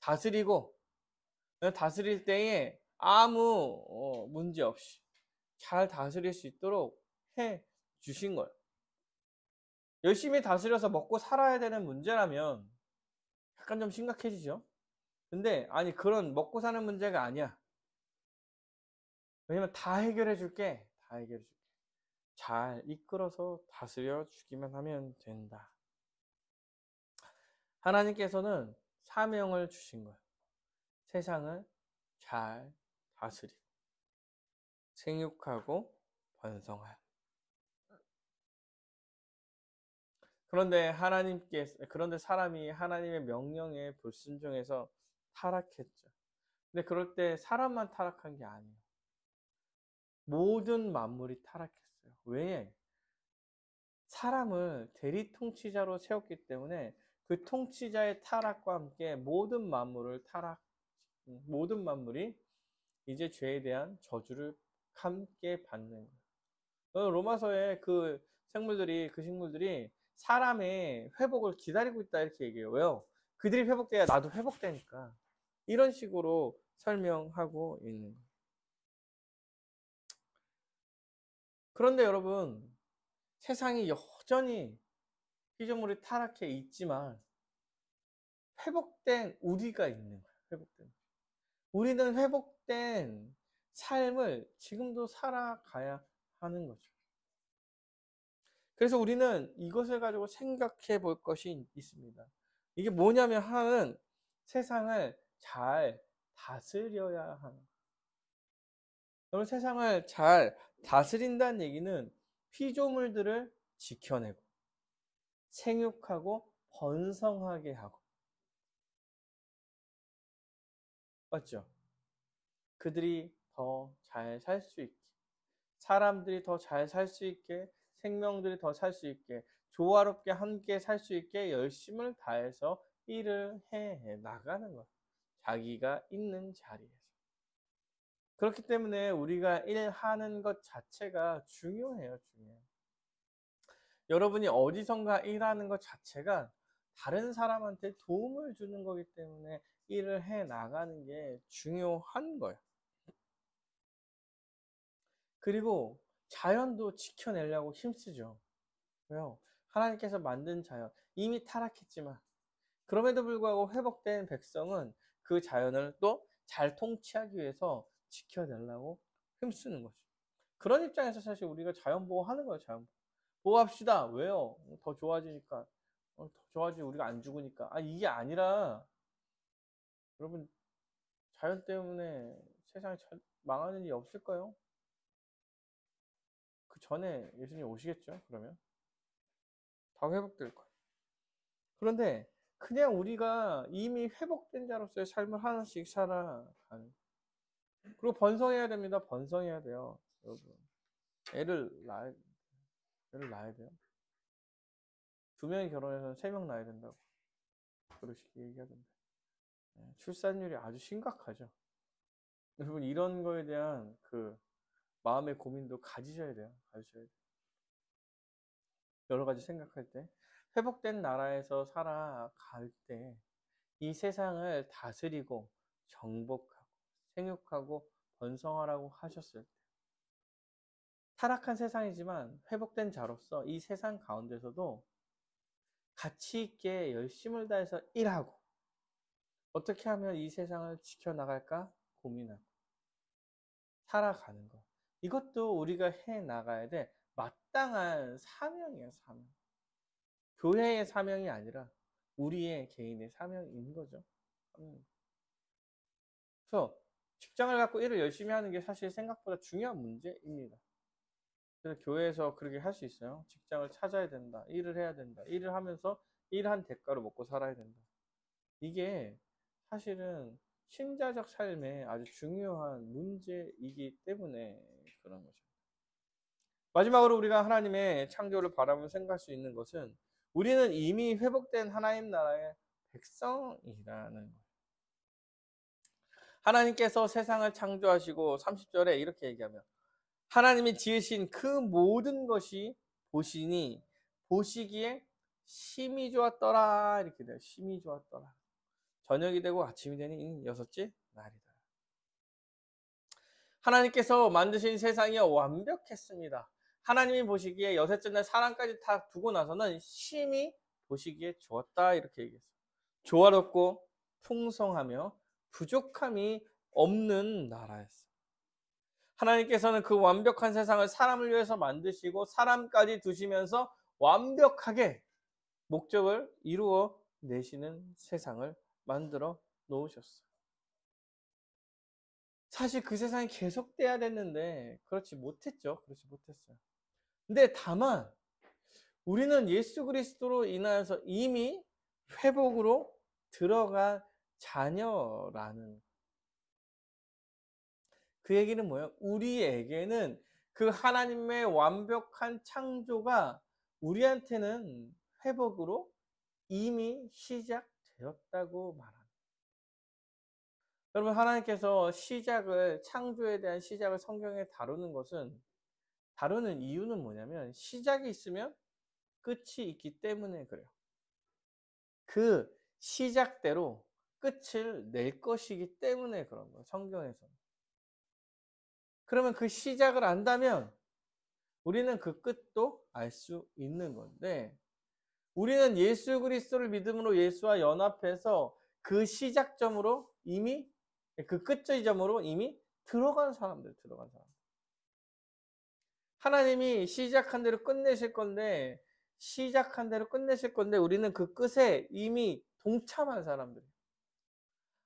다스리고 다스릴 때에 아무 문제 없이 잘 다스릴 수 있도록 해 주신 거예요. 열심히 다스려서 먹고 살아야 되는 문제라면 약간 좀 심각해지죠. 근데 아니 그런 먹고 사는 문제가 아니야. 왜냐면 다 해결해 줄게. 다 해결해 줄게. 잘 이끌어서 다스려 주기만 하면 된다. 하나님께서는 사명을 주신 거예요. 세상을 잘 다스리고 생육하고 번성할. 그런데 사람이 하나님의 명령에 불순종해서 타락했죠. 근데 그럴 때 사람만 타락한 게 아니에요. 모든 만물이 타락했어요. 왜? 사람을 대리 통치자로 세웠기 때문에 그 통치자의 타락과 함께 모든 만물이 이제 죄에 대한 저주를 함께 받는 거예요. 로마서에 그 식물들이 사람의 회복을 기다리고 있다 이렇게 얘기해요. 왜요? 그들이 회복돼야 나도 회복되니까. 이런 식으로 설명하고 있는 거예요. 그런데 여러분, 세상이 여전히 피조물이 타락해 있지만 회복된 우리가 있는 거예요. 우리는 회복된 삶을 지금도 살아가야 하는 거죠. 그래서 우리는 이것을 가지고 생각해 볼 것이 있습니다. 이게 뭐냐면 하나는 세상을 잘 다스려야 하는. 그럼 세상을 잘 다스린다는 얘기는 피조물들을 지켜내고 생육하고 번성하게 하고 맞죠? 그들이 더 잘 살 수 있게 사람들이 더 잘 살 수 있게 생명들이 더 살 수 있게 조화롭게 함께 살 수 있게 열심을 다해서 일을 해 나가는 거예요. 자기가 있는 자리에서. 그렇기 때문에 우리가 일하는 것 자체가 중요해요. 여러분이 어디선가 일하는 것 자체가 다른 사람한테 도움을 주는 거기 때문에 일을 해 나가는 게 중요한 거예요. 그리고 자연도 지켜내려고 힘쓰죠. 왜요? 하나님께서 만든 자연, 이미 타락했지만 그럼에도 불구하고 회복된 백성은 그 자연을 또 잘 통치하기 위해서 지켜내려고 힘쓰는 거죠. 그런 입장에서 사실 우리가 자연 보호하는 거예요. 자연 보호합시다. 왜요? 더 좋아지니까. 더 좋아지지 우리가 안 죽으니까. 이게 아니라 여러분 자연 때문에 세상이 망하는 일이 없을까요? 그 전에 예수님 오시겠죠? 그러면 다 회복될 거예요. 그런데 그냥 우리가 이미 회복된 자로서의 삶을 하나씩 살아가는. 그리고 번성해야 됩니다. 번성해야 돼요. 여러분. 애를 낳아야 돼요. 2명이 결혼해서 3명 낳아야 된다고. 그렇게 얘기하던데. 출산율이 아주 심각하죠. 여러분, 이런 거에 대한 그 마음의 고민도 가지셔야 돼요. 여러 가지 생각할 때. 회복된 나라에서 살아갈 때 이 세상을 다스리고 정복하고 생육하고 번성하라고 하셨을 때 타락한 세상이지만 회복된 자로서 이 세상 가운데서도 가치 있게 열심을 다해서 일하고 어떻게 하면 이 세상을 지켜나갈까 고민하고 살아가는 것. 이것도 우리가 해 나가야 돼 마땅한 사명이에요. 사명. 교회의 사명이 아니라 우리의 개인의 사명인 거죠. 그래서 직장을 갖고 일을 열심히 하는 게 사실 생각보다 중요한 문제입니다. 그래서 교회에서 그렇게 할 수 있어요. 직장을 찾아야 된다. 일을 해야 된다. 일을 하면서 일한 대가로 먹고 살아야 된다. 이게 사실은 신자적 삶에 아주 중요한 문제이기 때문에 그런 거죠. 마지막으로 우리가 하나님의 창조를 바라보며 생각할 수 있는 것은 우리는 이미 회복된 하나님 나라의 백성이라는 거예요. 하나님께서 세상을 창조하시고 30절에 이렇게 얘기하면 하나님이 지으신 그 모든 것이 보시기에 심히 좋았더라 이렇게 돼요. 심히 좋았더라. 저녁이 되고 아침이 되니 6째 날이다. 하나님께서 만드신 세상이 완벽했습니다. 하나님이 보시기에 6째 날 사람까지 다 두고 나서는 심히 보시기에 좋았다 이렇게 얘기했어요. 조화롭고 풍성하며 부족함이 없는 나라였어요. 하나님께서는 그 완벽한 세상을 사람을 위해서 만드시고 사람까지 두시면서 완벽하게 목적을 이루어 내시는 세상을 만들어 놓으셨어요. 사실 그 세상이 계속돼야 됐는데 그렇지 못했죠. 근데 다만 우리는 예수 그리스도로 인하여서 이미 회복으로 들어간 자녀라는 그 얘기는 뭐예요? 우리에게는 그 하나님의 완벽한 창조가 우리한테는 회복으로 이미 시작되었다고 말합니다. 여러분, 하나님께서 창조에 대한 시작을 성경에 다루는 이유는 뭐냐면 시작이 있으면 끝이 있기 때문에 그래요. 그 시작대로 끝을 낼 것이기 때문에 그런 거예요. 성경에서는. 그러면 그 시작을 안다면 우리는 그 끝도 알 수 있는 건데 우리는 예수 그리스도를 믿음으로 예수와 연합해서 그 시작점으로 이미 그 끝점으로 이미 들어간 사람들. 하나님이 시작한 대로 끝내실 건데 우리는 그 끝에 이미 동참한 사람들.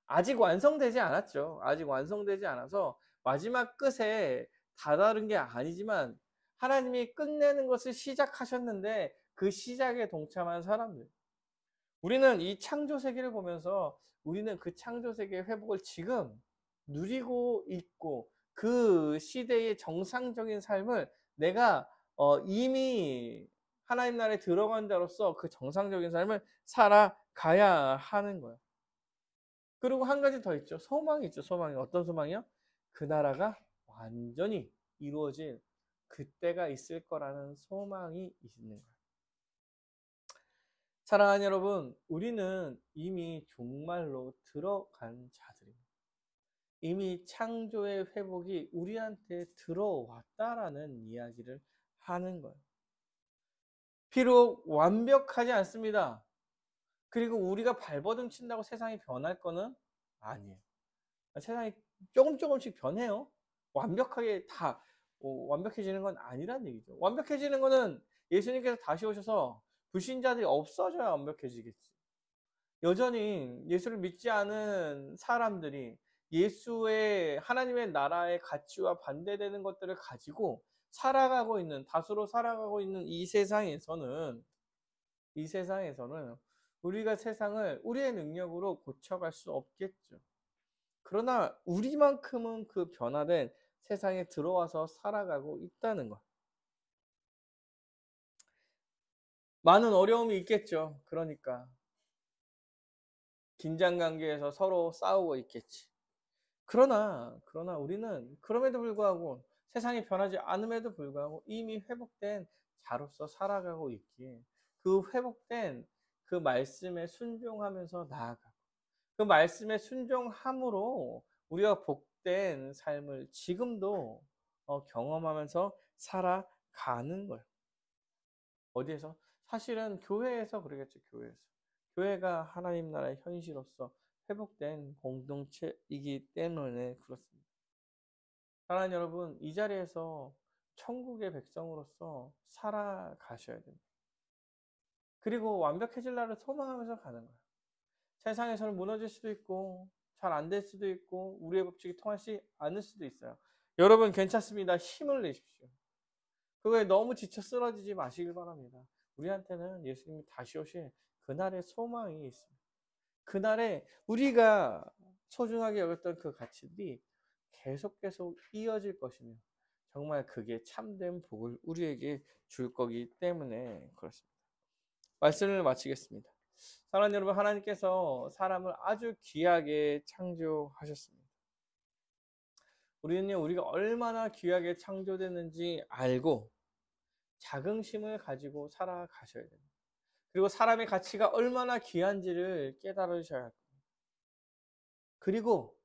아직 완성되지 않았죠. 아직 완성되지 않아서 마지막 끝에 다다른 게 아니지만 하나님이 끝내는 것을 시작하셨는데 그 시작에 동참한 사람들. 우리는 이 창조 세계를 보면서 우리는 그 창조 세계의 회복을 지금 누리고 있고 그 시대의 정상적인 삶을 내가 이미 하나님 나라에 들어간 자로서 그 정상적인 삶을 살아가야 하는 거예요. 그리고 한 가지 더 있죠. 소망이 있죠. 소망이. 어떤 소망이요? 그 나라가 완전히 이루어질 그때가 있을 거라는 소망이 있는 거예요. 사랑하는 여러분, 우리는 이미 종말로 들어간 자들입니다. 이미 창조의 회복이 우리한테 들어왔다라는 이야기를 하는 거예요. 비록 완벽하지 않습니다. 그리고 우리가 발버둥 친다고 세상이 변할 거는 아니에요. 세상이 조금씩 변해요. 완벽하게 다 완벽해지는 건 아니란 얘기죠. 완벽해지는 거는 예수님께서 다시 오셔서 불신자들이 없어져야 완벽해지겠지. 여전히 예수를 믿지 않은 사람들이 예수의 하나님의 나라의 가치와 반대되는 것들을 가지고 다수로 살아가고 있는 이 세상에서는 우리가 세상을 우리의 능력으로 고쳐갈 수 없겠죠. 그러나 우리만큼은 그 변화된 세상에 들어와서 살아가고 있다는 것. 많은 어려움이 있겠죠. 그러니까 긴장 관계에서 서로 싸우고 있겠지. 그러나 우리는 그럼에도 불구하고 세상이 변하지 않음에도 불구하고 이미 회복된 자로서 살아가고 있기에 그 회복된 그 말씀에 순종하면서 나아가고 그 말씀에 순종함으로 우리가 복된 삶을 지금도 경험하면서 살아가는 거예요. 어디에서? 사실은 교회에서 그러겠죠. 교회에서. 교회가 하나님 나라의 현실로서 회복된 공동체이기 때문에 그렇습니다. 사랑하는 여러분, 이 자리에서 천국의 백성으로서 살아가셔야 됩니다. 그리고 완벽해질 날을 소망하면서 가는 거예요. 세상에서는 무너질 수도 있고 잘 안 될 수도 있고 우리의 법칙이 통하지 않을 수도 있어요. 여러분 괜찮습니다. 힘을 내십시오. 그거에 너무 지쳐 쓰러지지 마시길 바랍니다. 우리한테는 예수님이 다시 오실 그날의 소망이 있습니다. 그날에 우리가 소중하게 여겼던 그 가치들이 계속 이어질 것이며 정말 그게 참된 복을 우리에게 줄 거기 때문에 그렇습니다. 말씀을 마치겠습니다. 사랑하는 여러분, 하나님께서 사람을 아주 귀하게 창조하셨습니다. 우리는요, 우리가 얼마나 귀하게 창조됐는지 알고 자긍심을 가지고 살아가셔야 됩니다. 그리고 사람의 가치가 얼마나 귀한지를 깨달으셔야 합니다. 그리고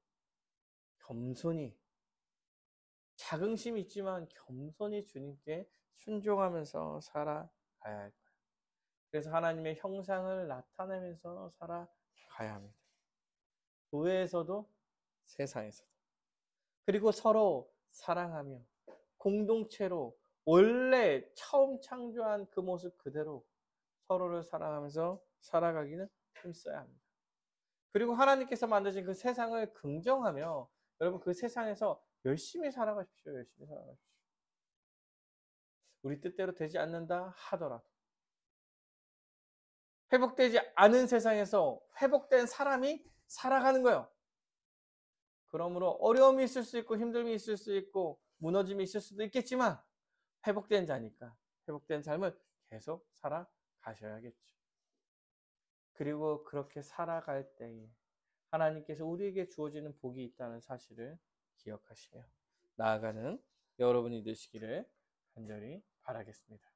겸손히, 자긍심이 있지만 겸손히 주님께 순종하면서 살아가야 할 거예요. 그래서 하나님의 형상을 나타내면서 살아가야 합니다. 교회에서도 세상에서도. 그리고 서로 사랑하며 공동체로 원래 처음 창조한 그 모습 그대로 서로를 사랑하면서 살아가기는 힘써야 합니다. 그리고 하나님께서 만드신 그 세상을 긍정하며 여러분 그 세상에서 열심히 살아가십시오. 열심히 살아가십시오. 우리 뜻대로 되지 않는다 하더라도 회복되지 않은 세상에서 회복된 사람이 살아가는 거예요. 그러므로 어려움이 있을 수 있고 힘듦이 있을 수 있고 무너짐이 있을 수도 있겠지만 회복된 자니까 회복된 삶을 계속 살아가셔야겠죠. 그리고 그렇게 살아갈 때에 하나님께서 우리에게 주어지는 복이 있다는 사실을 기억하시며 나아가는 여러분이 되시기를 간절히 바라겠습니다.